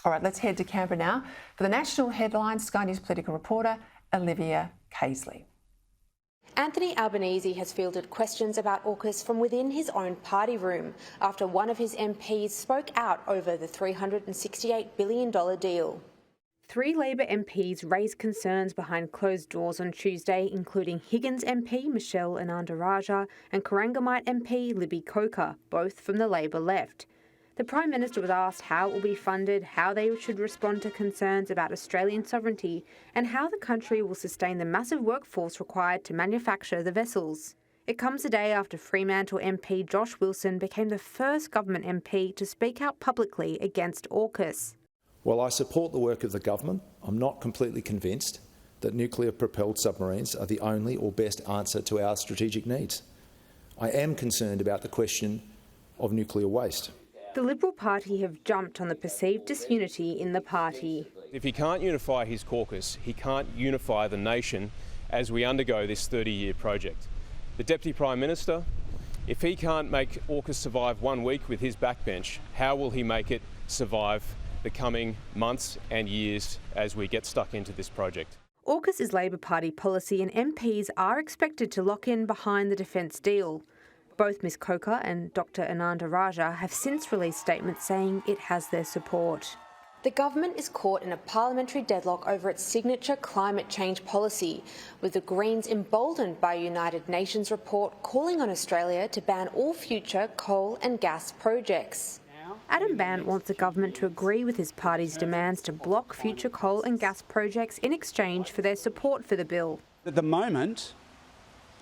All right, let's head to Canberra now for the national headlines. Sky News political reporter Olivia Caisley. Anthony Albanese has fielded questions about AUKUS from within his own party room after one of his MPs spoke out over the $368 billion deal. 3 Labor MPs raised concerns behind closed doors on Tuesday, including Higgins MP Michelle Ananda-Rajah and Corangamite MP Libby Coker, both from the Labor left. The Prime Minister was asked how it will be funded, how they should respond to concerns about Australian sovereignty, and how the country will sustain the massive workforce required to manufacture the vessels. It comes a day after Fremantle MP Josh Wilson became the first government MP to speak out publicly against AUKUS. While I support the work of the government, I'm not completely convinced that nuclear-propelled submarines are the only or best answer to our strategic needs. I am concerned about the question of nuclear waste. The Liberal Party have jumped on the perceived disunity in the party. If he can't unify his caucus, he can't unify the nation as we undergo this 30-year project. The Deputy Prime Minister, if he can't make AUKUS survive 1 week with his backbench, how will he make it survive the coming months and years as we get stuck into this project? AUKUS is Labor Party policy and MPs are expected to lock in behind the defence deal. Both Ms Coker and Dr Ananda-Rajah have since released statements saying it has their support. The government is caught in a parliamentary deadlock over its signature climate change policy, with the Greens emboldened by a United Nations report calling on Australia to ban all future coal and gas projects. Adam Bandt wants the government to agree with his party's demands to block future coal and gas projects in exchange for their support for the bill. At the moment,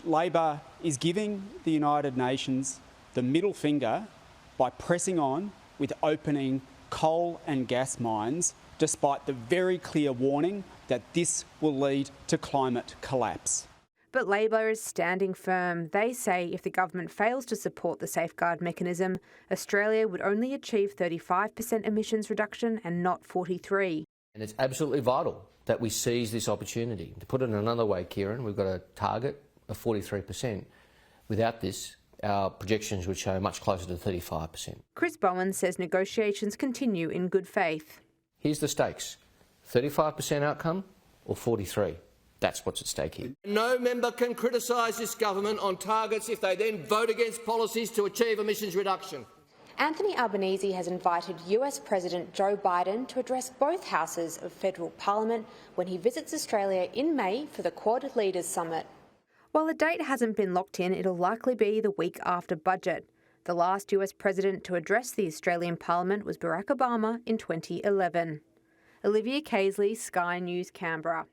Labor is giving the United Nations the middle finger by pressing on with opening coal and gas mines, despite the very clear warning that this will lead to climate collapse. But Labor is standing firm. They say if the government fails to support the safeguard mechanism, Australia would only achieve 35% emissions reduction and not 43%. And it's absolutely vital that we seize this opportunity. To put it in another way, Kieran, we've got a target of 43%. Without this, our projections would show much closer to 35%. Chris Bowen says negotiations continue in good faith. Here's the stakes: 35% outcome or 43%. That's what's at stake here. No member can criticise this government on targets if they then vote against policies to achieve emissions reduction. Anthony Albanese has invited US President Joe Biden to address both houses of federal parliament when he visits Australia in May for the Quad Leaders Summit. While the date hasn't been locked in, it'll likely be the week after budget. The last US president to address the Australian Parliament was Barack Obama in 2011. Olivia Caisley, Sky News, Canberra.